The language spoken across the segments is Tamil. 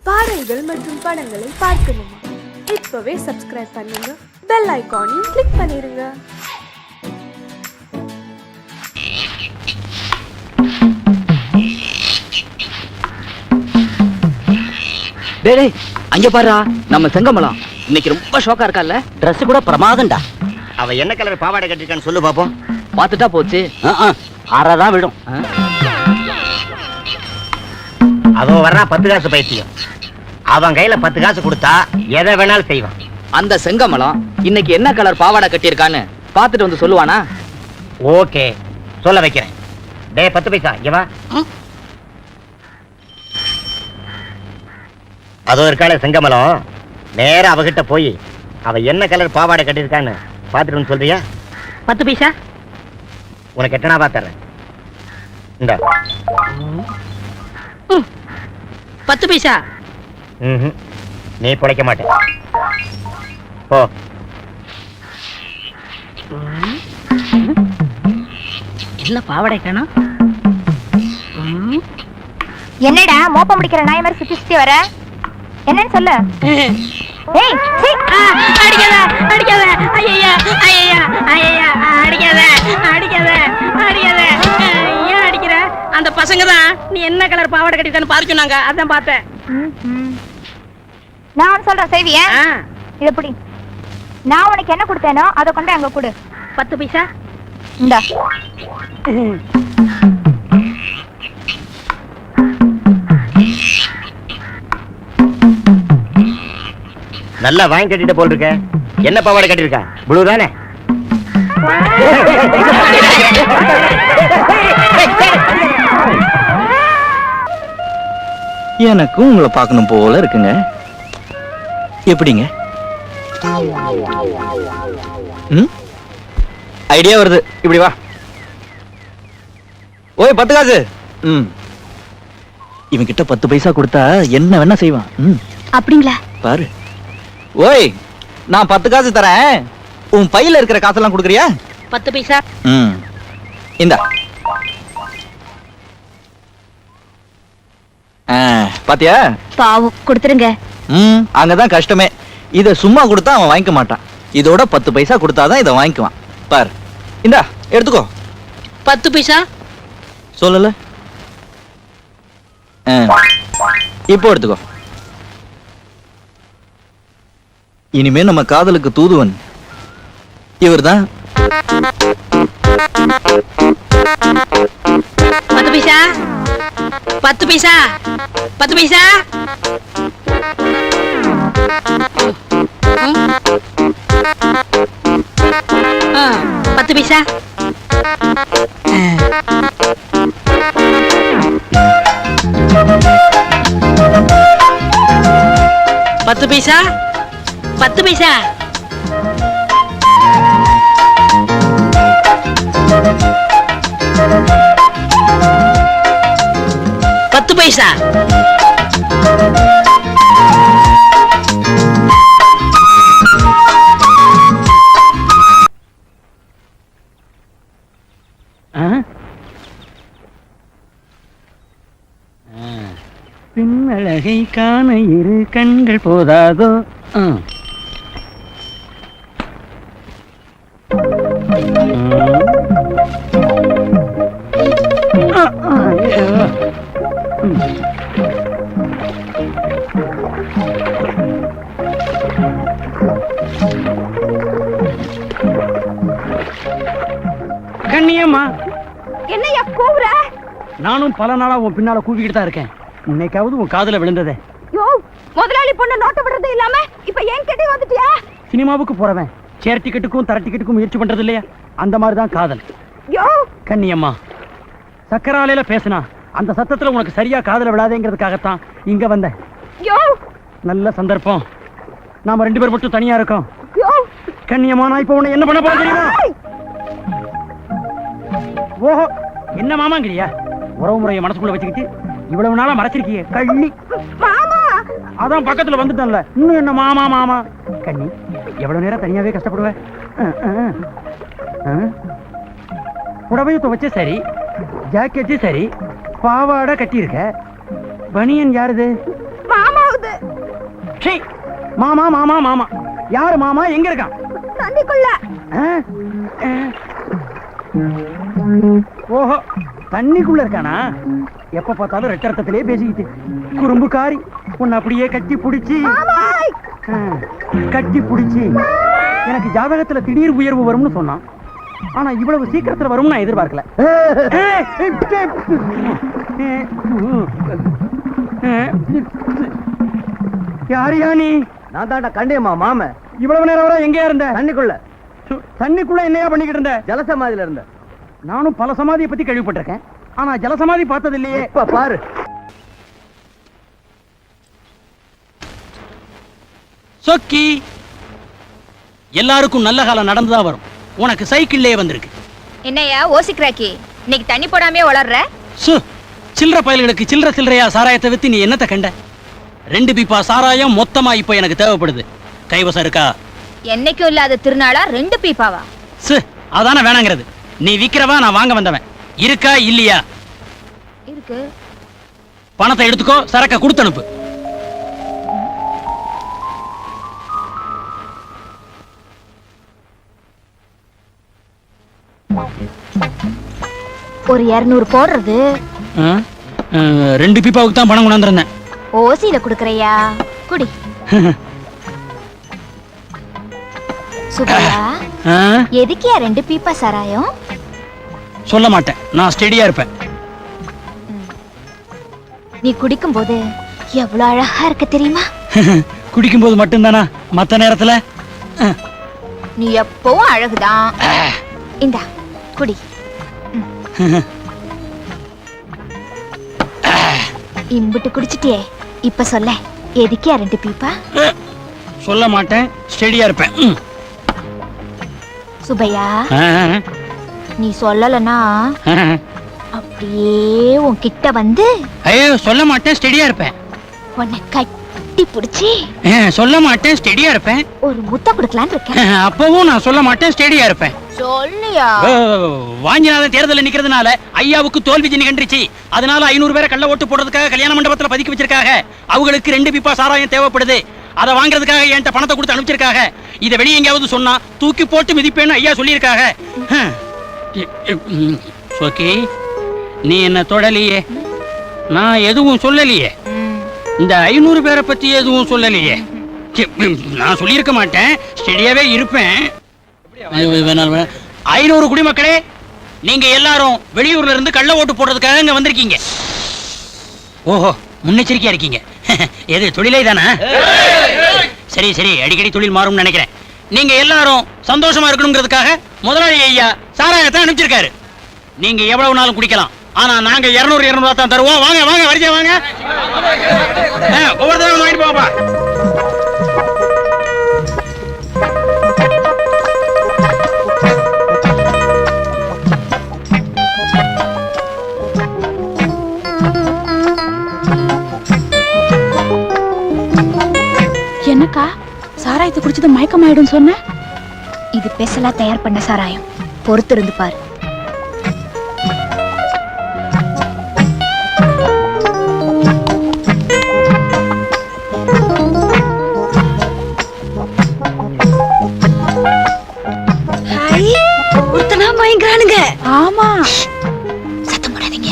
பாடல்கள் மற்றும் படங்களை பார்க்கணுமா? இப்பவே சப்ஸ்கிரைப் பண்ணுங்க, பெல் ஐகானையும் கிளிக் பண்ணிருங்க. டேய் அங்க பாருடா, நம்ம செங்கமலம் இன்னைக்கு ரொம்ப ஷோக்கா இருக்கால. Dress கூட பிரமாதம்டா. அவ என்ன கலர் பாவாடை கட்டிருக்கான்னு சொல்லு பாப்போம். பாத்துட்டா போச்சு. ஆறாதான் விடும். அவன் வர்றா 10 காசு பைத்தியம். அவன் கையில 10 காசு கொடுத்தா எதை வேணாலும் செய்வான். அந்த செங்கமலம் இன்னைக்கு என்ன கலர் பாவாடை கட்டியிருக்கான்னு பாத்துட்டு வந்து சொல்லுவானா? ஓகே, சொல்ல வைக்கிறேன். டேய் 10 பைசா இங்க வா. அதோ இருக்காளே செங்கமலம், நேரா அவகிட்ட போய் அவ என்ன கலர் பாவாடை கட்டிருக்கான்னு பாத்துட்டு வந்து சொல்றியா? 10 பைசா உனக்கு எட்டனா பாத்துறேன். இந்த 10 பைசா. நீ பிழைக்க மாட்டே. போ. என்ன பாவாடை காணோம்? என்னடா மோப்ப முடிக்கிற நாய் மாதிரி சுத்தி சுத்தி வர? என்னன்னு சொல்லு. ஏய் சீ, அடிக்காத அடிக்காத, ஐயா ஐயா ஐயா, அடிக்காத அடிக்காத அடிக்காத. ஏன் அடிக்கிற? அந்த பசங்க தான் நீ என்ன கலர் பாவாடை கட்டிருக்கான்னு பார்க்க சொன்னாங்க, அதான் பார்த்தேன். நான் சொல்றேன் செய்வியா? இத புடி. நான் உனக்கு என்ன கொடுத்தேனோ அதை கொண்டு அங்க கொடு. 10 பைசா இந்தா. நல்லா வாங்கி கட்டிட்டு போல் இருக்க. என்ன பாவாடை கட்டிருக்கா? ப்ளூ தானே? எனக்கும் உங்களை பார்க்கணும் போல இருக்குங்க. எப்படிங்க? ஐடியா வருது. இப்படி வா. ஓய் 10 காசு. இவன் கிட்ட 10 பைசா கொடுத்தா என்ன வேணா செய்வான். அப்படிங்களா? பாரு. ஓய், நான் 10 காசு தரேன். உன் பையில இருக்கிற காசெல்லாம் கொடுக்குறியா? 10 பைசா. இந்தா. பாத்தியா? பாவம், கொடுத்துருங்க. அங்கதான் கஷ்டமே. இத சும்மா கொடுத்தா அவன் வாங்கிக்க மாட்டான். இதோட 10 பைசா கொடுத்தாதான் இதை வாங்கிக்குவான். பாரு, இந்தா எடுத்துக்கோ. 10 பைசா சொல்லல. இப்போ எடுத்துக்கோ. இனிமே நம்ம காதலுக்கு தூதுவன் இவர்தான். 10 பைசா 10 பைசா 10 பைசா. 10 பைசா. 10 பைசா 10 பைசா. 10 பைசா. பின்னழகை காண இரு கண்கள் போதாதோ. கண்ணியம்மா, என்னையா கூவுற? நானும் பல நாளா உன் பின்னால கூவிக்கிட்டு தான் இருக்கேன். இன்னைக்காவது உன் காதுல விழுந்ததே. யோ, முதலாளி பொண்ணு நோட்டு விடுறது இல்லாம இப்ப ஏன் கிட்ட வந்துட்டியா? சினிமாவுக்கு போறவன் சேர் டிக்கெட்டுக்கும் தர டிக்கெட்டுக்கும் முயற்சி பண்றது இல்லையா? அந்த மாதிரிதான் காதல். யோ கண்ணியம்மா, சக்கராலையில பேசினா அந்த சத்தத்துல உனக்கு சரியா காதல விழாதேங்கிறதுக்காகத்தான் இங்க வந்தேன். யோ, நல்ல சந்தர்ப்பம். நாம 2 பேர் மட்டும் தனியா இருக்கோம். யோ கண்ணியம்மா, நான் இப்ப உன்னை என்ன பண்ண போறேன் தெரியுமா? ஓஹோ, என்ன மாமாங்கிறியா? உறவு முறையை மனசுக்குள்ள வச்சுக்கிட்டு இவ்வளவு நாளா மறைச்சிருக்கிய கள்ளி. மாமா, அதான் பக்கத்துல வந்துட்டேன்ல, இன்னும் என்ன மாமா மாமா? கண்ணி, எவ்வளவு நேரம் தனியாவே கஷ்டப்படுவ? புடவையை துவைச்ச சரி, ஜாக்கெட்டு சரி, பாவாடை கட்டி இருக்க, பனியன் யாருது? மாமாவுது. சீ, மாமா மாமா மாமா. யாரு மாமா? எங்க இருக்கான்? தண்ணிக்குள்ள. ஆ? ஆ. ஓஹோ, தண்ணிக்குள்ள இருக்கானா? எப்ப பார்த்தாலும் ரெட்ட ரத்தத்திலே பேசிக்கிட்டு குறும்புக்காரி. உன்னை அப்படியே கட்டி பிடிச்சி கட்டி பிடிச்சி எனக்கு ஜாதகத்துல திடீர் உயர்வு வரும்னு சொன்னான். ஆனா இவ்வளவு சீக்கிரத்துல வரும்னு நான் எதிர்பார்க்கல. யாரியா நீ? நான் தாண்டா கண்டியம்மா மாம. இவ்வளவு நேரம் வரை எங்கேயா இருந்த? தண்ணிக்குள்ள. தண்ணிக்குள்ள என்னையா பண்ணிக்கிட்டு இருந்த? ஜலசமாதியில இருந்த. நானும் பல சமாதியை பத்தி கேள்விப்பட்டிருக்கேன், ஆனா ஜலசமாதி பார்த்தது இல்லையே. இப்ப பாரு. சொக்கி, எல்லாருக்கும் நல்ல காலம் நடந்துதான் வரும். உனக்கு சைக்கிள்லயே வந்திருக்கு. என்னையா ஓசிக்ராக்கி, இன்னைக்கு தண்ணி போடாமே வளர்ற? சில்லற பயல்களுக்கு சில்லற சில்லறையா சாராயத்தை வித்து நீ என்னத்த கண்ட? 2 பீப்பா சாராயம் மொத்தமா இப்ப எனக்கு தேவைப்படுது. கைவசம் இருக்கா? என்னைக்கும் இல்லாத திருநாளா 2 பீப்பாவா? அதான வேணாங்கிறது. நீ விக்கிறவா, நான் வாங்க வந்தவன். இருக்கா இல்லையா? இருக்கு. பணத்தை எடுத்துக்கோ, சரக்க கொடுத்து அனுப்பு. ஒரு 200 போடுறது. 2 பீப்பாவுக்கு தான் பணம் கொண்டாந்துருந்தேன். ஓசியில குடுக்கறையா? குடி. சுபையா, எதுக்கியா 2 பீப்பா சாராயம்? சொல்ல மாட்டேன், நான் ஸ்டெடியா இருப்பேன். நீ குடிக்கும் போது எவ்வளவு அழகா இருக்க தெரியுமா? குடிக்கும் போது மட்டும்தானா? மத்த நேரத்துல நீ எப்பவும் அழகுதான். இந்தா குடி. இம்பிட்டு குடிச்சிட்டியே, இப்ப சொல்ல எதுக்கியா 2 பீப்பா? சொல்ல மாட்டேன், ஸ்டெடியா இருப்பேன். சுபையா, நீ சொல்லலனா அப்படியே உன் கிட்ட வந்து ஐயோ சொல்ல மாட்டேன், ஸ்டெடியா இருப்பேன். உன்னை கட்டி பிடிச்சி சொல்ல மாட்டேன், ஸ்டெடியா இருப்பேன். ஒரு முத்தம் கொடுக்கலான்னு இருக்கேன். அப்பவும் நான் சொல்ல மாட்டேன், ஸ்டெடியா இருப்பேன். சொல்லியா? வாஞ்சிநாதன் தேர்தல் நிக்கிறதுனால ஐயாவுக்கு தோல்வி ஜினி கண்டுச்சு. அதனால 500 பேரை கள்ள ஓட்டு போடுறதுக்காக கல்யாண மண்டபத்துல பதுக்கி வச்சிருக்காங்க. அவங்களுக்கு 2 பீப்பா சாராயம் தேவைப்படுது. அதை வாங்குறதுக்காக என்கிட்ட பணத்தை கொடுத்து அனுப்பிச்சிருக்காங்க. இதை வெளியே எங்கேயாவது சொன்னா தூக்கி போட்டு மிதிப்பேன்னு ஐயா சொல்லியிருக்காங்க. ஓகே, நீ என்ன தொடலையே, நான் எதுவும் சொல்லலையே. இந்த 500 பேரை பத்தி எதுவும் சொல்லலையே. நான் சொல்லியிருக்க மாட்டேன், ஸ்டெடியாவே இருப்பேன். 500 குடிமக்களே, நீங்க எல்லாரும் வெளியூர்ல இருந்து கள்ள ஓட்டு போடுறதுக்காக இங்க வந்திருக்கீங்க. ஓஹோ, முன்னெச்சரிக்கையா இருக்கீங்க. எது தொழிலே தானே? சரி சரி, அடிக்கடி தொழில் மாறும்னு நினைக்கிறேன். நீங்க எல்லாரும் சந்தோஷமா இருக்கணுங்கிறதுக்காக முதலாளி ஐயா சாராயத்தை அனுப்பிச்சிருக்காரு. நீங்க எவ்வளவு நாளும் குடிக்கலாம், ஆனா நாங்க 200 தான் தருவோம். வாங்க வாங்க, வரிசையா வாங்க. ஒவ்வொருத்தரும் வாங்கிட்டு போப்பா. என்னக்கா சாராயத்தை குடிச்சது மயக்கம் ஆயிடும் சொன்ன? இது பெசலா தயார் பண்ண சாராயம், பொறுத்திருந்து பாரு. பயங்கரானுங்க. ஆமா, சத்தம் போடாதீங்க.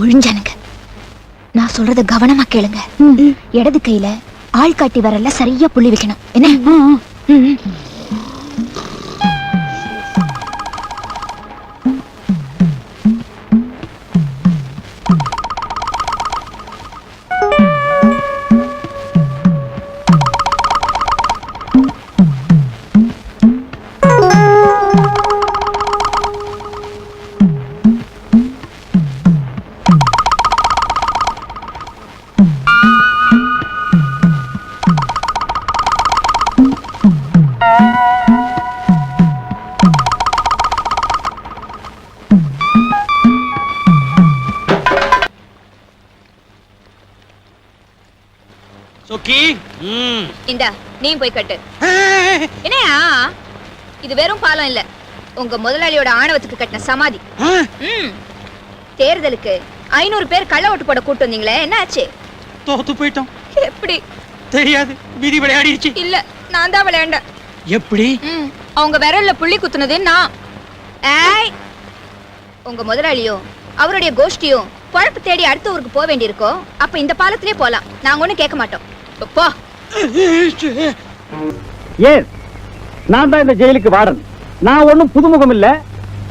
ஒழிஞ்சானுங்க. நான் சொல்றத கவனமா கேளுங்க. இடது கையில ஆள்காட்டி வரல சரியா புள்ளி வைக்கணும். என்ன? சொக்கி, இந்தா நீ போய் கட்டு. என்னையா இது வெறும் பாலம் இல்ல, உங்க முதலாளியோட ஆணவத்துக்கு கட்டின சமாதி. ம். தேர்தலுக்கு 500 பேர் கள்ள ஓட்டு போட கூட்டு வந்தீங்களே, என்ன ஆச்சு? தோத்து போயிட்டோம். எப்படி? தெரியாது, விதி விளையாடிடுச்சு. இல்ல, நான் தான் விளையாண்டேன். எப்படி? அவங்க விரல்ல புள்ளி குத்துனது நான். ஏய், உங்க முதலாளியோ அவருடைய கோஷ்டியோ பழப்பு தேடி அடுத்த ஊருக்கு போக வேண்டியிருக்கோ, அப்ப இந்த பாலத்திலே போலாம். நாங்க ஒண்ணும் கேட்க மாட்டோம். போ. ஏன் நான் தான் இந்த ஜெயிலுக்கு வார்டன். நான் ஒண்ணும் புதுமுகம் இல்ல.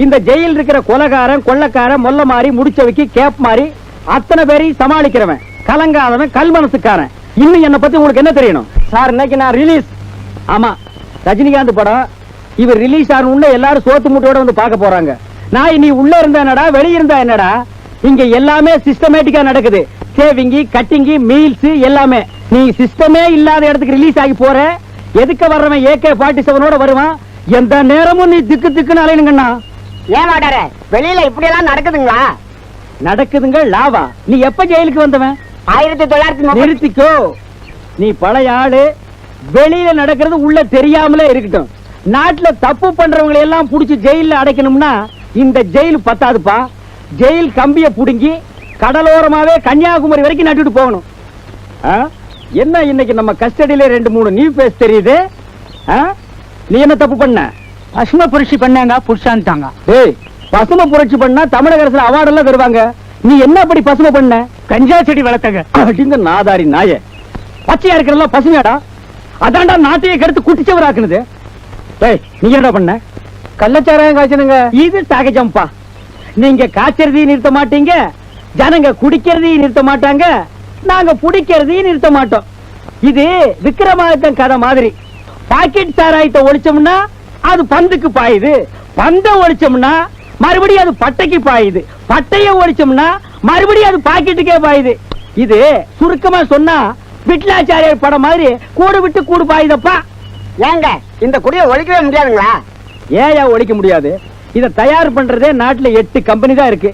இந்த ஜெயில் இருக்கிற கொலைகாரன், கொள்ளக்காரன், மொல்ல மாறி, முடிச்சவைக்கு கேப் மாறி அத்தனை பேரையும் சமாளிக்கிறவன், கலங்காதவன், கல் மனசுக்காரன். இன்னும் என்ன பத்தி உங்களுக்கு என்ன தெரியணும்? சார், இன்னைக்கு நான் ரிலீஸ். ஆமா, ரஜினிகாந்த் படம். இவர் ரிலீஸ் ஆகணும்னு எல்லாரும் சோத்து மூட்டையோட வந்து பார்க்க போறாங்க. நான் இனி உள்ள இருந்தா என்னடா, வெளிய இருந்தா என்னடா, இங்க எல்லாமே சிஸ்டமேட்டிக்கா நடக்குது. சேவிங்கி, கட்டிங்கி, மீல்ஸ் எல்லாமே. நீ சிஸ்டமே இல்லாத இடத்துக்கு ரிலீஸ் ஆகி போற. எதுக்கு வர்றவன் AK-47 வருவான். எந்த நேரமும் நீ திக்கு திக்குன்னு அலையணுங்கண்ணா. ஏன் வாடார, வெளியில இப்படி எல்லாம் நடக்குதுங்களா? நடக்குதுங்க லாவா. நீ எப்ப ஜெயிலுக்கு வந்தவன்? 1930. நிறுத்திக்கோ. நீ பழைய ஆளு. வெளியில நடக்கிறது உள்ள தெரியாமலே இருக்கட்டும். நாட்டுல தப்பு பண்றவங்களை எல்லாம் புடிச்சு ஜெயில அடைக்கணும்னா இந்த ஜெயில் பத்தாதுப்பா. ஜெயில் கம்பிய புடுங்கி கடலோரமாவே கன்னியாகுமரி வரைக்கும் நட்டுட்டு போகணும். என்ன இன்னைக்கு நம்ம கஸ்டடியில 2-3 நியூ பேஸ் தெரியுது. நீ என்ன தப்பு பண்ண? பசும புரட்சி பண்ணாங்க, புடிச்சான்ட்டாங்க. ஏய், பசும புரட்சி பண்ணா தமிழக அரசுல அவார்டு எல்லாம் தருவாங்க. நீ என்ன அப்படி பசும பண்ண? கஞ்சா செடி வளர்த்தங்க. அப்படிங்க நாதாரி நாய. பச்சையா இருக்கிறதெல்லாம் பசுமையாடா. அதான்டா நாட்டையே கெடுத்து குட்டிச்சவராக்குனது. ஏய், நீ என்ன பண்ண? கள்ளச்சாராயம் காய்ச்சனுங்க. இது சகஜம்பா. நீங்க காய்ச்சறதையும் நிறுத்த மாட்டீங்க, ஜனங்க குடிக்கிறதையும் நிறுத்த மாட்டாங்க, நாங்க புடிக்கிறதையும் நிறுத்த மாட்டோம். இது விக்ரமாதித்தன் கதை மாதிரி. பாக்கெட் சாராயத்தை ஒழிச்சோம்னா அது பந்துக்கு பாயுது, பந்த ஒழிச்சோம்னா மறுபடியும் அது பட்டைக்கு பாயுது, பட்டைய ஒழிச்சோம்னா மறுபடியும் அது பாக்கெட்டுக்கே பாயுது. இது சுருக்கமா சொன்னா விட்லாச்சாரியர் படம் மாதிரி கூடு விட்டு கூடு பாயுதப்பா. ஏங்க இந்த குடியை ஒழிக்கவே முடியாதுங்களா? ஏயா ஒழிக்க முடியாது? இத தயார் பண்றதே நாட்டுல 8 கம்பெனி தான் இருக்கு.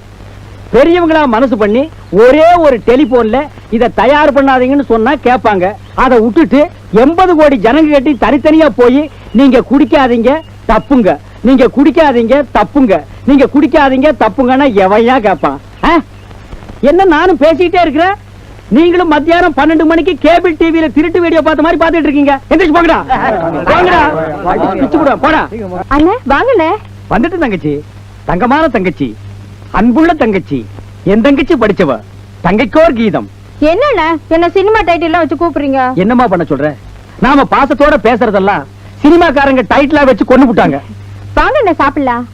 பெரியவங்களா மனசு பண்ணி ஒரே ஒரு டெலிபோன்ல இத தயார் பண்ணாதீங்கன்னு சொன்னா கேட்பாங்க. அதை விட்டுட்டு 80 கோடி ஜனங்க கட்டி தனித்தனியா போய் நீங்க குடிக்காதீங்க தப்புங்க, நீங்க குடிக்காதீங்க தப்புங்க, நீங்க குடிக்காதீங்க தப்புங்கன்னா எவையா கேட்பான்? என்ன நானும் பேசிக்கிட்டே இருக்கிறேன், நீங்களும் மத்தியானம் 12 மணிக்கு கேபிள் டிவியில திருட்டு வீடியோ பார்த்த மாதிரி பார்த்துட்டு இருக்கீங்க. எந்திரிச்சு போங்கடா, போங்கடா, பிச்சு போடா, போடா. அண்ணே வாங்கண்ணே. வந்துட்டு தங்கச்சி, தங்கமான தங்கச்சி, அன்புள்ள தங்கச்சி, என் தங்கச்சி படிச்சவ, தங்கைக்கோர் கீதம். என்னண்ணே என்ன சினிமா டைட்டில் வச்சு கூப்பிடுறீங்க? என்னமா பண்ண சொல்ற? நாம பாசத்தோட பேசுறதெல்லாம் சினிமாக்காரங்க டைட்டிலா வச்சு கொண்டு போட்டாங்க. வாங்கண்ணே சாப்பிடலாம்.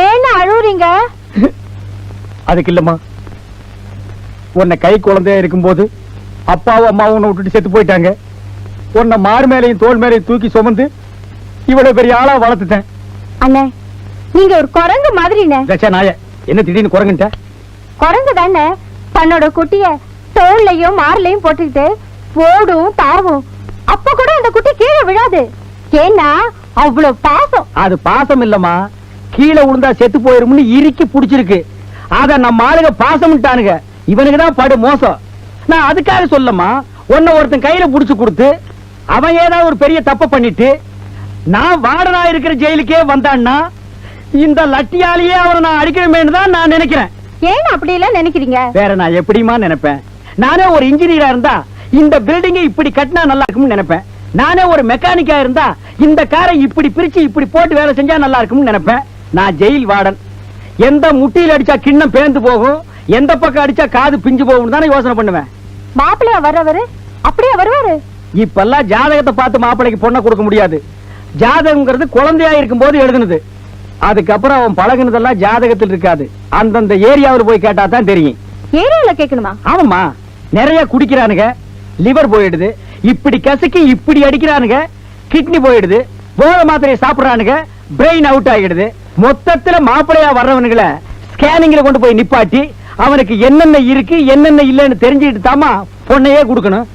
ஏன்னு அழுவுறீங்க? அதுக்கு இல்லம்மா, உன்னை கை குழந்தையா இருக்கும்போது அப்பாவும் அம்மாவும் உன்னை விட்டுட்டு செத்து போயிட்டாங்க. உன்னை மார் மேலையும் தோல் மேலையும் தூக்கி சுமந்து இவ்வளவு பெரிய ஆளா வளர்த்துட்டேன். அண்ணே நீங்க ஒரு குரங்கு மாதிரிண்ணே. நாய என்ன திடீர்னு குரங்குட்ட? குரங்கு தானே தன்னோட குட்டிய தோல்லையும் மார்லையும் போட்டுக்கிட்டு ஓடும் தாவும். அப்ப கூட அந்த குட்டி கீழே விழாது. ஏன்னா அவ்வளவு பாசம். அது பாசம் இல்லம்மா, கீழே விழுந்தா செத்து போயிரும்னு இறுக்கி புடிச்சிருக்கு. அத நம்ம ஆளுங்க பாசம்ட்டானுங்க. இவனுக்கு தான் படு மோசம். நான் அதுக்காக சொல்லமா, உன்னை ஒருத்தன் கையில புடிச்சு கொடுத்து அவன் ஏதாவது ஒரு பெரிய தப்பு பண்ணிட்டு நான் வார்டனா இருக்கிற ஜெயிலுக்கே வந்தான்னா இந்த லட்டியாலேயே அவரை நான் அடிக்கணுமேனு தான் நான் நினைக்கிறேன். ஏன் அப்படி எல்லாம் நினைக்கிறீங்க? வேற நான் எப்படிமா நினைப்பேன்? நானே ஒரு இன்ஜினியரா இருந்தா இந்த பில்டிங்கை இப்படி கட்டினா நல்லா இருக்கும்னு நினைப்பேன். நானே ஒரு மெக்கானிக்கா இருந்தா இந்த காரை இப்படி பிரிச்சு இப்படி போட்டு வேலை செஞ்சா நல்லா இருக்கும்னு நினைப்பேன். நான் ஜெயில் வார்டன். எந்த முட்டியில் அடிச்சா கிண்ணம் பேந்து போகும், எந்த பக்கம் அடிச்சா காது பிஞ்சு போகும் தானே யோசனை பண்ணுவேன். மாப்பிள்ளையா வர்றவரு அப்படியே வருவாரு. இப்பெல்லாம் ஜாதகத்தை பார்த்து மாப்பிள்ளைக்கு பொண்ணை கொடுக்க முடியாது. ஜாதகம்ங்கிறது குழந்தையா இருக்கும் போது எழுதுனது. அதுக்கப்புறம் அவன் பழகுனதெல்லாம் ஜாதகத்தில் இருக்காது. அந்தந்த ஏரியாவில் போய் கேட்டா தான் தெரியும். ஏரியால கேட்கணுமா? ஆமாம்மா, நிறைய குடிக்கிறானுங்க, லிவர் போயிடுது. இப்படி கசக்கி இப்படி அடிக்கிறானுங்க, கிட்னி போயிடுது. போத மாத்திரையை சாப்பிடுறானுங்க, பிரெயின் அவுட் ஆகிடுது. மொத்தத்துல மாப்பிளையா வர்றவனுங்களை ஸ்கேனிங்ல கொண்டு போய் நிப்பாட்டி அவனுக்கு என்னென்ன இருக்கு என்னென்ன இல்லன்னு தெரிஞ்சுக்கிட்டு தாமா பொண்ணையே கொடுக்கணும்.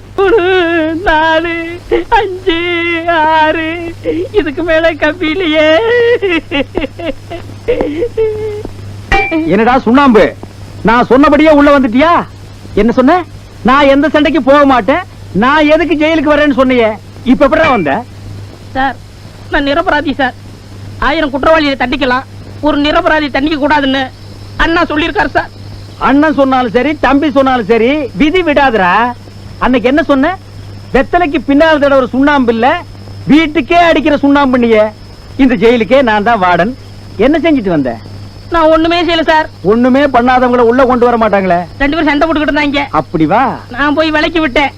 4, 5, 6 இதுக்கு மேல கம்பியிலேயே. என்னடா சுண்ணாம்பு, நான் சொன்னபடியே உள்ள வந்துட்டியா? என்ன சொன்ன? நான் எந்த சண்டைக்கு போக மாட்டேன், நான் எதுக்கு ஜெயிலுக்கு வரேன்னு சொன்னியே? இப்ப எப்படா வந்த? சார் நான் நிரபராதி சார். 1000 குற்றவாளியை தண்டிக்கலாம், ஒரு நிரபராதி தண்டிக்க கூடாதுன்னு அண்ணா சொல்லியிருக்காரு சார். அண்ணன் சொன்னாலும் சரி, தம்பி சொன்னாலும் சரி, விதி விடாதுடா. அன்னைக்கு என்ன சொன்ன? வெத்தலைக்கு பின்னால் தடவை சுண்ணாம்பு இல்ல, வீட்டுக்கே அடிக்கிற சுண்ணாம்பு நீயே. இந்த ஜெயிலுக்கே நான் தான் வார்டன். என்ன செஞ்சுட்டு வந்த? நான் ஒண்ணுமே செய்யல சார். ஒண்ணுமே பண்ணாதவங்கள உள்ள கொண்டு வர மாட்டாங்களே. 2 பேரும் சண்டை போட்டுக்கிட்டு இருந்தாங்க. அப்படி வா. நான் போய் விலைக்கு விட்டேன்.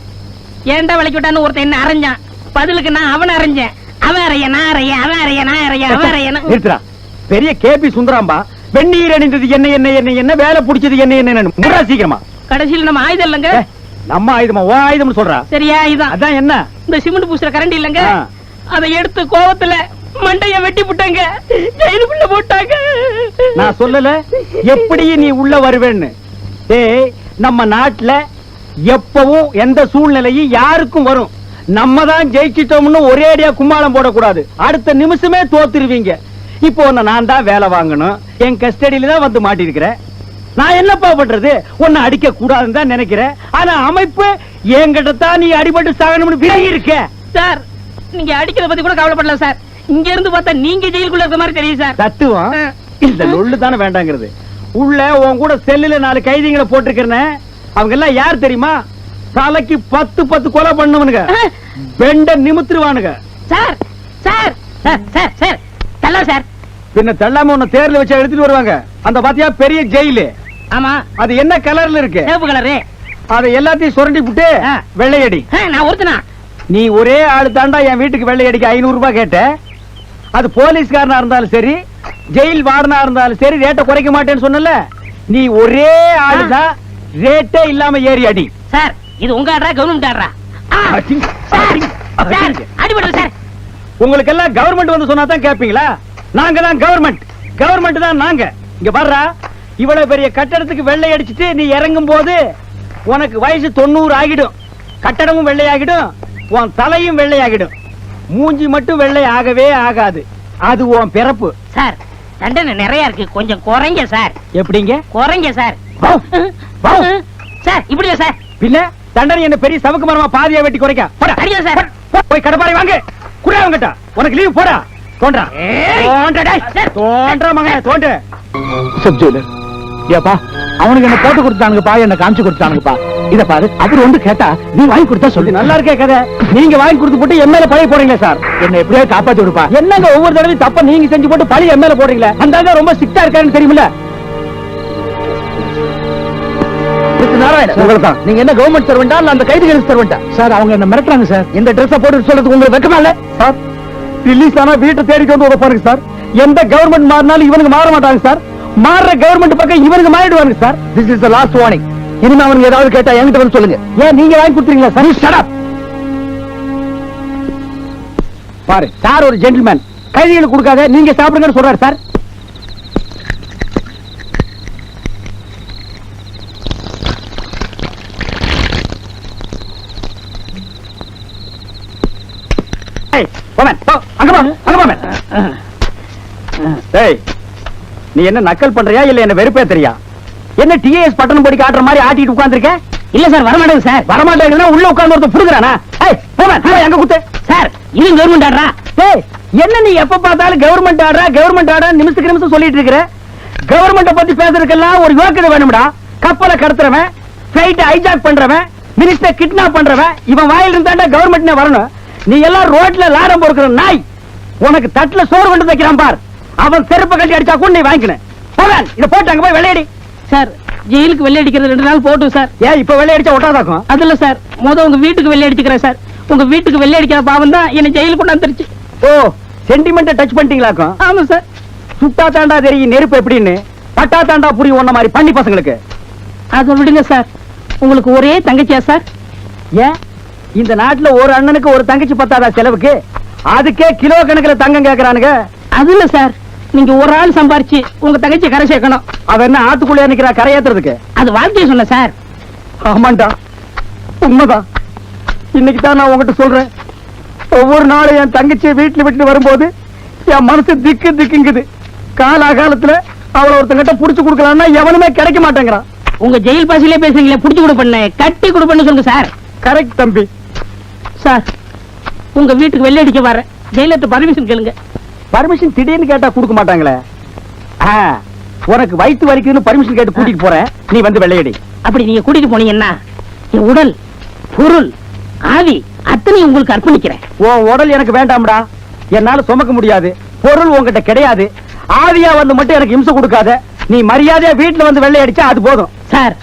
ஏன்டா விலைக்கு விட்டான்னு ஒருத்தன் என்ன அரைஞ்சான். பதிலுக்கு நான் அவனை அரைஞ்சேன். அவன் அறைய, நான் அறைய, அவன் அறைய, நான் அறைய, அவன் அறைய. நிறுத்துறா. பெரிய கேபி சுந்தராம்பா. வெந்நீர் அணிந்தது என்ன என்ன என்ன என்ன, வேலை பிடிச்சது என்ன என்ன, முறா சீக்கிரமா. கடைசியில் நம்ம ஆயுதம் இல்லங்க. நம்ம ஆயுதமா? ஓ ஆயுதம் சொல்றா. சரியா? இதுதான். அதான் என்ன? இந்த சிமெண்ட் பூசுற கரண்டி இல்லங்க, ஆ. அதை எடுத்து கோவத்துல மண்டைய வெட்டி புட்டாங்க, ஜெயிலுக்குள்ள போட்டாங்க. நான் சொல்லல எப்படி நீ உள்ள வருவேன்னு. ஏய், நம்ம நாட்டுல எப்பவும் எந்த சூழ்நிலையும் யாருக்கும் வரும். நம்ம தான் ஜெயிச்சிட்டோம்னு ஒரே அடியா கும்மாளம் போடக்கூடாது. அடுத்த நிமிஷமே தோத்துருவீங்க. இப்போ நான் தான் வேலை வாங்கணும். என் கஸ்டடியில தான் வந்து மாட்டிருக்கிறேன். நான் என்னப்பா பண்றது? உன்னை அடிக்க கூடாதுன்னு தான் நினைக்கிறேன். ஆனா அமைப்பு என்கிட்ட தான் நீ அடிபட்டு சாகணும்னு விலகி இருக்க. சார், நீங்க அடிக்கிறத பத்தி கூட கவலைப்படல சார். இங்க இருந்து பார்த்தா நீங்க ஜெயிலுக்குள்ள இருக்க மாதிரி தெரியும் சார். தத்துவம் இந்த லொள்ளு தானே வேண்டாங்கிறது. உள்ள உன் கூட செல்லுல 4 கைதிகளை போட்டிருக்கிறேன். அவங்க எல்லாம் யார் தெரியுமா? தலைக்கு 10 கொலை பண்ணுவனுங்க. வெண்ட நிமித்துருவானுங்க. Sir sir sir sir sir தள்ள சார். பின்ன தள்ளாம உன்னை தேர்ல வச்சு எடுத்துட்டு வருவாங்க. அந்த பாத்தியா பெரிய ஜெயிலு. ஆமா, அது என்ன கலர்ல இருக்கு? சிவப்பு கலரு. அதை எல்லாத்தையும் சுரண்டி விட்டு வெள்ளையடி. நான் ஒருத்தனா? நீ ஒரே ஆளு தாண்டா என் வீட்டுக்கு வெள்ளையடிக்க 500 ரூபாய் கேட்ட. அது போலீஸ்காரனா இருந்தாலும் சரி, ஜெயில் வார்டனா இருந்தாலும் சரி, ரேட்டை குறைக்க மாட்டேன்னு சொன்னல. நீ ஒரே ஆளுதான், ரேட்டே இல்லாம ஏறி அடி. சார், இது உங்க ஆடுறா கவர்மெண்ட் ஆடுறா? அடிபடுது சார். உங்களுக்கு எல்லாம் கவர்மெண்ட் வந்து சொன்னா தான் கேட்பீங்களா? நாங்க தான் கவர்மெண்ட். கவர்மெண்ட் தான் நாங்க. இங்க பாருடா, இவ்வளவு பெரிய கட்டடத்துக்கு வெள்ளை அடிச்சிட்டு நீ இறங்கும் போது உனக்கு வயசு 90 ஆகிடும். கட்டடமும் வெள்ளையாகிடும், உன் தலையும் வெள்ளையாகிடும். மூஞ்சி மட்டும் வெள்ளை ஆகவே ஆகாது. அது உன் பிறப்பு. சார், தண்டனை நிறைய இருக்கு, கொஞ்சம் குறைங்க சார். எப்படிங்க? குறைங்க சார். சார், இப்படியா சார்? பின்ன தண்டனை என்ன பெரிய சமக்கு மரமா பாதியா வெட்டி குறைக்க? போடா. அடியா சார். போய் கடப்பாரை வாங்க. குறா அவங்கட்ட. உனக்கு லீவ் போடா. தோன்றா. தோன்றா மகனே, தோண்டு. Sub jailer. ஏப்பா, அவனுக்கு என்ன போட்டு கொடுத்தானுங்கப்பா, என்ன காமிச்சு கொடுத்தானுங்கப்பா. இத பாரு, அவர் ஒன்று கேட்டா நீ வாங்கி கொடுத்தா சொல்லி. நல்லா இருக்கே கதை. நீங்க வாங்கி கொடுத்து போட்டு எம்எல்ஏ பழைய போறீங்க சார். என்ன எப்படியா காப்பாத்தி விடுப்பா. என்னங்க ஒவ்வொரு தடவையும் தப்ப நீங்க செஞ்சு போட்டு பழைய எம்எல்ஏ போடுறீங்களே. அந்த ரொம்ப ஸ்ட்ரிக்டா இருக்காருன்னு தெரியுமில்ல? நீங்க என்ன கவர்மெண்ட் சர்வெண்டா இல்ல அந்த கைதிகள் சர்வெண்டா? சார், அவங்க என்ன மிரட்டுறாங்க சார். இந்த ட்ரெஸ் போட்டு சொல்றதுக்கு உங்களுக்கு வெக்கமா இல்ல சார்? ரிலீஸ் ஆனா வீட்டை தேடிட்டு வந்து உதப்பாருங்க சார். எந்த கவர்மெண்ட் மாறினாலும் இவனுக்கு மாற மாட்டாங்க சார். மாறுற கவர்மெண்ட் பக்கம் இவனுக்கு மாறிடுவாங்க sir. This is the last warning. இனிமே அவனுக்கு ஏதாவது கேட்டா என்கிட்ட வந்து சொல்லுங்க. ஏன் நீங்க வாங்கி கொடுத்துறீங்களா சார்? Shut up. பாரு சார், ஒரு ஜென்டில்மேன். கைதிகளுக்கு கொடுக்காத, நீங்க சாப்பிடுங்கன்னு சொல்றாரு சார். நீ என்ன நக்கல் பண்றியா இல்ல என்ன வெறுப்பேத்தறியா? என்ன டிஎஸ் பட்டணம் படி காட்டுற மாதிரி ஆட்டிட்டு உட்கார்ந்திருக்க? இல்ல சார், வரமாட்டேங்க சார். வரமாட்டேங்கன்னா உள்ள உட்கார்ந்து ஒருத்தன் புடுங்கறானா? எங்க குத்து சார், இது கவர்மெண்ட் ஆடுறா. என்ன நீ எப்ப பார்த்தாலும் கவர்மெண்ட் ஆடுறா கவர்மெண்ட் ஆடுறா நிமிஷத்துக்கு நிமிஷம் சொல்லிட்டு இருக்கிற? கவர்மெண்ட பத்தி பேசுறதுக்கெல்லாம் ஒரு யோக்கியதை வேணும்டா. கப்பலை கடத்துறவன், பிளைட் ஹைஜாக் பண்றவன், மினிஸ்டர் கிட்னாப் பண்றவன், இவன் வாயில இருந்தாண்டா கவர்மெண்ட்னே வரணும். நீ எல்லாம் ரோட்ல லாரம் பொறுக்கிற நாய். உனக்கு தட்டுல சோறு கொண்டு வைக்கிறான் பார். அவன் செருப்பை கட்டி அடிச்சா கூட நீ வாங்கிக்கணும். போவேன், இதை போட்டு அங்க போய் வெள்ளையடி. சார், ஜெயிலுக்கு வெள்ளை அடிக்கிறது 2 நாள் போட்டும் சார். ஏன் இப்ப வெள்ளை அடிச்சா ஒட்டாதாக்கும்? அது இல்ல சார், உங்க வீட்டுக்கு வெள்ளை அடிச்சுக்கிறேன் சார். உங்க வீட்டுக்கு வெள்ளை அடிக்கிற பாவம் தான் என்ன ஜெயிலுக்கு கொண்டு வந்துருச்சு. ஓ, சென்டிமெண்ட் டச் பண்ணிட்டீங்களாக்கும்? ஆமா சார். சுட்டா தாண்டா தெரியும் நெருப்பு எப்படின்னு, பட்டா தாண்டா புரியும் ஒன்ன மாதிரி பண்ணி பசங்களுக்கு. அதை விடுங்க சார். உங்களுக்கு ஒரே தங்கச்சியா சார்? ஏன் இந்த நாட்டுல ஒரு அண்ணனுக்கு ஒரு தங்கச்சி பத்தாதா செலவுக்கு? அதுக்கே கிலோ கணக்குல தங்கம் கேக்குறானுங்க. அது இல்ல சார், நீங்க ஒரு ஆள் சம்பாரிச்சு உங்க தங்கச்சி கரை சேர்க்கணும். அவ என்ன ஆத்துக்குள்ளே நிக்கிறா கரையேத்துறதுக்கு? அது வாழ்க்கையை சொன்ன சார். ஆமாண்டா, உண்மைதான். இன்னைக்கு தான் நான் உங்ககிட்ட சொல்றேன். ஒவ்வொரு நாளும் என் தங்கச்சியை வீட்டுல விட்டு வரும்போது என் மனசு திக்கு திக்குங்குது. காலாகாலத்துல அவளை ஒருத்தங்கிட்ட புடிச்சு கொடுக்கலாம்னா எவனுமே கிடைக்க மாட்டேங்கிறான். உங்க ஜெயில் பாசிலே பேசுறீங்களே, புடிச்சு கொடுப்பண்ண கட்டி கொடுப்பண்ணு சொல்லுங்க சார். கரெக்ட் தம்பி. சார், உங்க வீட்டுக்கு வெள்ளை அடிக்க வரேன். ஜெயிலர்ட்ட பர்மிஷன் கேளுங்க. பர்மிஷன் திடீர்னு கேட்டா கொடுக்க மாட்டாங்களே. உனக்கு வயிற்று வலிக்குதுன்னு பர்மிஷன் கேட்டு கூட்டிட்டு போறேன், நீ வந்து வெள்ளையடி. அப்படி நீங்க கூட்டிட்டு போனீங்கன்னா என் உடல், பொருள், ஆவி அத்தனையும் உங்களுக்கு அர்ப்பணிக்கிறேன். உன் உடல் எனக்கு வேண்டாம்டா, என்னால சுமக்க முடியாது. பொருள் உன்கிட்ட கிடையாது. ஆவியா வந்து மட்டும் எனக்கு இம்சை கொடுக்காத. நீ மரியாதையா வீட்டுல வந்து வெள்ளை அடிச்சா அது போதும். சார்,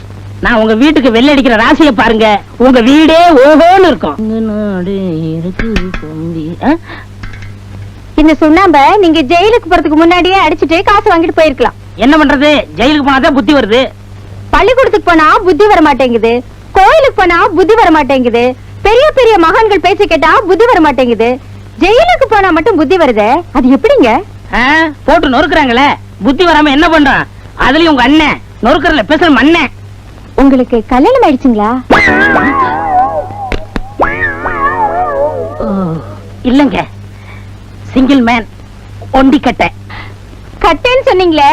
நான் உங்க வீட்டுக்கு வெள்ளை அடிக்கிற ராசியை பாருங்க, உங்க வீடே ஓஹோன்னு இருக்கும். இந்த சுண்ணாம்ப நீங்க ஜெயிலுக்கு போறதுக்கு முன்னாடியே அடிச்சுட்டு காசு வாங்கிட்டு போயிருக்கலாம். என்ன பண்றது, ஜெயிலுக்கு போனாதான் புத்தி வருது. பள்ளிக்கூடத்துக்கு போனா புத்தி வர மாட்டேங்குது, கோயிலுக்கு போனா புத்தி வர மாட்டேங்குது, பெரிய பெரிய மகான்கள் பேசி கேட்டா புத்தி வர மாட்டேங்குது, ஜெயிலுக்கு போனா மட்டும் புத்தி வருதே, அது எப்படிங்க? போட்டு நொறுக்குறாங்களே, புத்தி வராம என்ன பண்றான்? அதுலயும் உங்க அண்ணன் நொறுக்கறல பேசுற மண்ணன். உங்களுக்கு கல்யாணம் ஆயிடுச்சுங்களா? இல்லங்க, சிங்கிள் மேன், ஒண்டி கட்டை. கட்டைன்னு சொன்னீங்களே,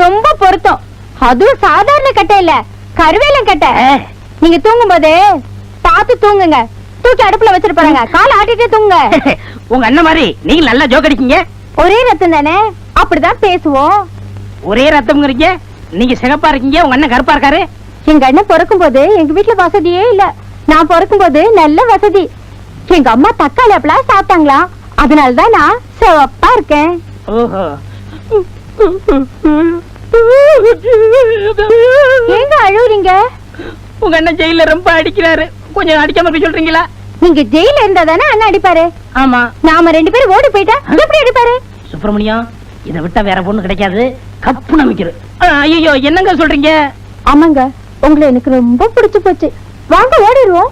ரொம்ப பொருத்தம். அதுவும் சாதாரண கட்டை இல்ல, கருவேலம் கட்டை. நீங்க தூங்கும் போது பார்த்து தூங்குங்க. தூக்கி அடுப்புல வச்சிட்டு போறாங்க, கால ஆட்டிட்டே தூங்குங்க. உங்க அண்ணன் மாதிரி நீங்க நல்லா ஜோக் அடிக்கீங்க. ஒரே ரத்தம் தானே, அப்படிதான் பேசுவோம். ஒரே ரத்தம்ங்கிறீங்க, நீங்க சிகப்பா இருக்கீங்க, உங்க அண்ணன் கருப்பா இருக்காரு. எங்க அண்ணன் பிறக்கும் போது எங்க வீட்டுல வசதியே இல்ல. நான் பிறக்கும் போது நல்ல வசதி. எங்க அம்மா தக்காளி அப்பெல்லாம் சாப்பிட்டாங்களா, அதனாலதான் நான் சிவப்பா இருக்கேன். ஓஹோ. ஏங்க அழுவுறீங்க? உங்க அண்ணன் ஜெயில ரொம்ப அடிக்கிறாரு, கொஞ்சம் அடிக்காம இருக்க சொல்றீங்களா? நீங்க ஜெயில இருந்தா தானே அண்ணன் அடிப்பாரு. ஆமா, நாம 2 பேரும் ஓடி போயிட்டா எப்படி அடிப்பாரு? சுப்பிரமணியம், இதை விட்டா வேற பொண்ணு கிடைக்காது, கப்பு நம்பிக்கிறது. ஐயோ, என்னங்க சொல்றீங்க? ஆமாங்க, உங்களை எனக்கு ரொம்ப பிடிச்சு போச்சு. வாங்க ஓடிடுவோம்.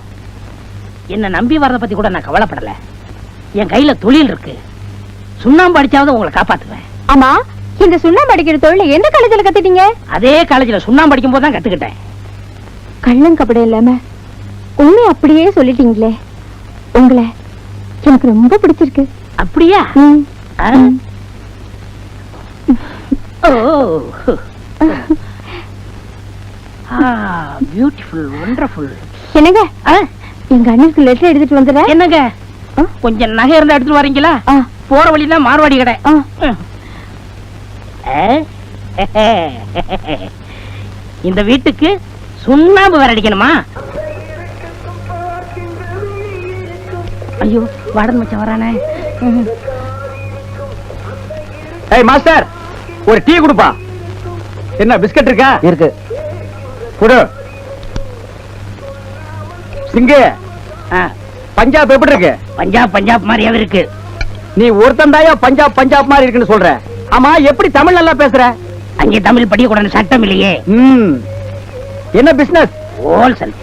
என்ன நம்பி வர்றத பத்தி கூட நான் கவலைப்படல. என் கையில தொழில் இருக்கு, சுண்ணாம்பு அடிச்சாவது உங்களை காப்பாத்துவேன். ஆமா, இந்த சுண்ணாம்பு அடிக்கிற தொழில் எந்த காலேஜ்ல கத்துட்டீங்க? அதே காலேஜ்ல சுண்ணாம்பு அடிக்கும் போது தான் கத்துக்கிட்டேன். கள்ளங்கபடம் இல்லாம உண்மை அப்படியே சொல்லிட்டீங்களே. உங்களை எனக்கு ரொம்ப பிடிச்சிருக்கு. அப்படியா? Beautiful, wonderful. என்னங்க, எங்க அண்ணனுக்கு லெட்டர் எடுத்துட்டு வந்துடுறேன். என்னங்க, கொஞ்சம் நகை இருந்தா எடுத்துட்டு வரீங்களா? போற வழியில மார்வாடி கடை. இந்த வீட்டுக்கு சுண்ணாம்பு வேற அடிக்கணுமா? ஐயோ, வாடன் மச்சான் வரானே. ஏய் மாஸ்டர், ஒரு டீ கொடுப்பா. என்ன பிஸ்கட் இருக்கா? இருக்கு, குடு. சிங்கு, பஞ்சாப் எப்படி இருக்கு? பஞ்சாப் பஞ்சாப் மாதிரியாவே இருக்கு. நீ ஒருத்தன் தாயா பஞ்சாப் பஞ்சாப் மாதிரி இருக்குன்னு சொல்ற. ஆமா, எப்படி தமிழ் நல்லா பேசுற? அங்கே தமிழ் படிக்க கூடாது சட்டம் இல்லையே. என்ன பிசினஸ்? ஹோல்சேல்.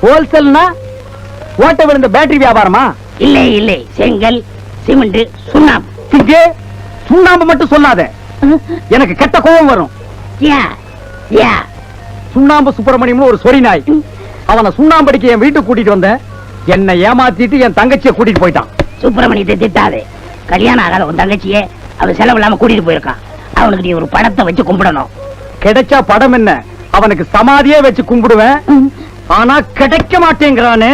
ஹோல்சேல்னா ஓட்ட விழுந்த பேட்டரி வியாபாரமா? இல்லை இல்லை, செங்கல், சிமெண்ட், சுண்ணாம்பு. சிங்கு, சுண்ணாம்பு மட்டும் சொல்லாத, எனக்கு கெட்ட கோபம் வரும். சுண்ணாம்பு சுப்பிரமணியம் ஒரு சொறி நாய். அவனை சுண்ணாம்பு அடிக்க என் வீட்டுக்கு கூட்டிட்டு வந்த, என்னை ஏமாத்திட்டு என் தங்கச்சியை கூட்டிட்டு போயிட்டான். சுப்பிரமணியத்தை திட்டாதே. கல்யாணம் ஆகாத உன் தங்கச்சியே அவன் செலவு இல்லாம கூட்டிட்டு போயிருக்கான். அவனுக்கு நீ ஒரு படத்தை வச்சு கும்பிடணும். கிடைச்சா படம் என்ன, அவனுக்கு சமாதியே வச்சு கும்பிடுவேன். ஆனா கிடைக்க மாட்டேங்கிறானே.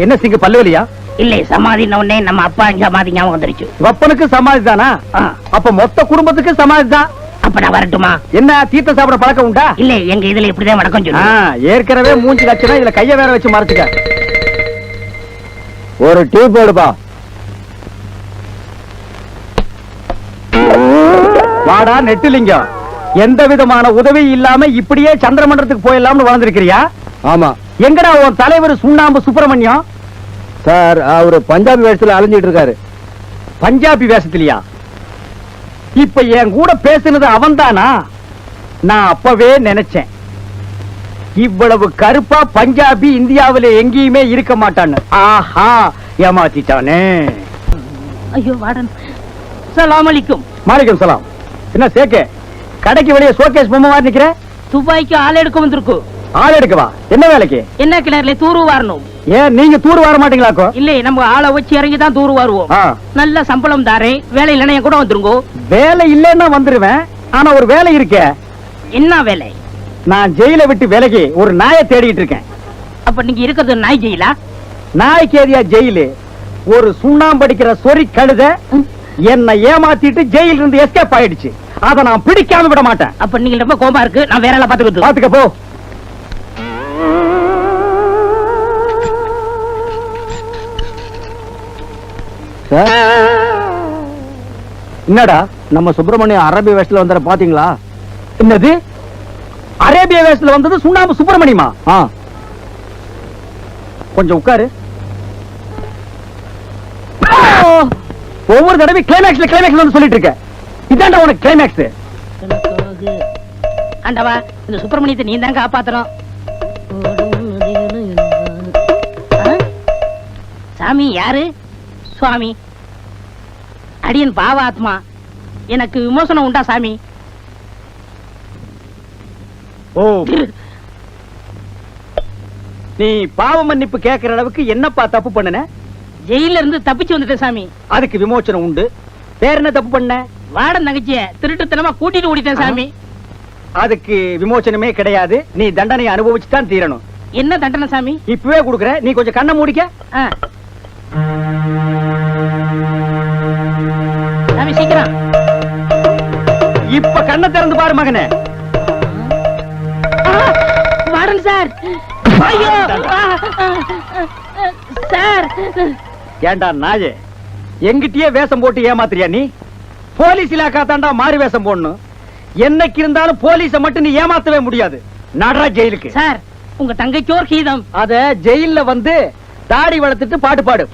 என்ன சிங்கு, பல்லுவலியா? இல்லை, சமாதி உடனே நம்ம அப்பா சமாதி ஞாபகம் வந்துருச்சு. வப்பனுக்கு சமாதி தானா? அப்ப மொத்த குடும்பத்துக்கு சமாதி தான். அப்ப நான் வரட்டுமா? என்ன தீர்த்த சாப்பிட பழக்கம் உண்டா? இல்ல, எங்க இதுல இப்படிதான் வணக்கம் சொல்லு. ஏற்கனவே மூஞ்சி லட்சணம், இதுல கைய வேற வச்சு மறைச்சுக்க. ஒரு டீ போடுப்பா. வாடா நெட்டுலிங்கம், எந்த விதமான உதவி இல்லாம இப்படியே சந்திரமண்டலத்துக்கு போயிடலாம்னு வளர்ந்திருக்கிறியா? ஆமா. எங்கடா உன் தலைவர் சுண்ணாம்பு சுப்பிரமணியம்? சார், அவரு பஞ்சாபி வேஷத்துல அலைஞ்சிட்டு இருக்காரு. பஞ்சாபி வேஷத்திலயா? இப்ப என் கூட பேசுனது அவன் தானா? நான் அப்பவே நினைச்சேன், இவ்வளவு கருப்பா பஞ்சாபி இந்தியாவில எங்கேயுமே இருக்க மாட்டான்னு. ஆஹா, ஏமாத்திட்டானே. ஐயோ வாடன், சலாம் அலைக்கும். மாலிகம் சலாம். என்ன சேக்கே, கடைக்கு வெளியே ஷோகேஸ் பொம்மை மாதிரி நிக்கிற? துபாய்க்கு ஆள் எடுக்க வந்திருக்கு. ஆள் எடுக்கவா? என்ன வேலைக்கு? என்ன கிணறுல தூரு வாரணும். ஏன் நீங்க தூர் வர மாட்டீங்களாக்கோ? இல்ல, நம்ம ஆளை வச்சு இறங்கி தான் தூரு வாருவோம். நல்ல சம்பளம் தாரேன், வேலை இல்லைன்னா என் கூட வந்துருங்கோ. வேலை இல்லைன்னா வந்துருவேன், ஆனா ஒரு வேலை இருக்கே. என்ன வேலை? நான் ஜெயில விட்டு விலகி ஒரு நாயை தேடிட்டு இருக்கேன். அப்ப நீங்க இருக்கிறது நாய் ஜெயிலா? நாய்க்கு ஏரியா ஜெயிலு, ஒரு சுண்ணாம்படிக்கிற சொறி கழுத என்னை ஏமாத்திட்டு ஜெயில இருந்து எஸ்கேப் ஆயிடுச்சு. அத நான் பிடிக்காம விட மாட்டேன். அப்ப நீங்க ரொம்ப கோபமா இருக்கு, நான் வேற எல்லாம் பாத்துக்கிட்டு. பாத்துக்க போ. என்னடா நம்ம சுப்பிரமணியம் அரேபிய வேஷத்துல வந்தார பாத்தீங்களா? என்னது அரேபிய வேஷத்துல வந்தது சுண்ணாம்பு சுப்பிரமணியமா? கொஞ்சம் உட்காரு. ஒவ்வொரு தடவை கிளைமேக்ஸ்ல வந்து சொல்லிட்டு இருக்க. இதான்டா உனக்கு கிளைமேக்ஸ். ஆண்டவா, இந்த சுப்பிரமணியத்தை நீ தான் காப்பாத்தணும். சாமி யாரு? சுவாமி, அடியன் பாவ ஆத்மா, எனக்கு விமோசனம் உண்டா சாமி? ஓ, நீ பாவ மன்னிப்பு கேட்கிற அளவுக்கு என்னப்பா தப்பு பண்ணன? ஜெயில இருந்து தப்பிச்சு வந்துட்டேன் சாமி. அதுக்கு விமோசனம் உண்டு. வேற என்ன தப்பு பண்ண? வாடன் தங்கச்சிய திருட்டுத்தனமா கூட்டிட்டு ஓடிட்டேன் சாமி. அதுக்கு விமோசனமே கிடையாது. நீ தண்டனை அனுபவிச்சுதான் தீரணும். என்ன தண்டனை சாமி? இப்பவே கொடுக்குற. நீ கொஞ்சம் கண்ணை மூடிக்க. சாமி சீக்கிரம். இப்ப கண்ணை திறந்து பாரு மகனே. வாடன் சார். ஐயோ சார். ஏண்டா நாயே, எங்கிட்டயே வேஷம் போட்டு ஏமாத்துறியா நீ? போலீஸ் இலாக்கா தாண்டா மாறி வேஷம் போடணும். என்னைக்கு இருந்தாலும் போலீஸ மட்டும் நீ ஏமாத்தவே முடியாது. நடரா ஜெயிலுக்கு. சார், உங்க தங்கைக்கு ஒரு கீதம். அத ஜெயில்ல வந்து தாடி வளர்த்துட்டு பாட்டு பாடு.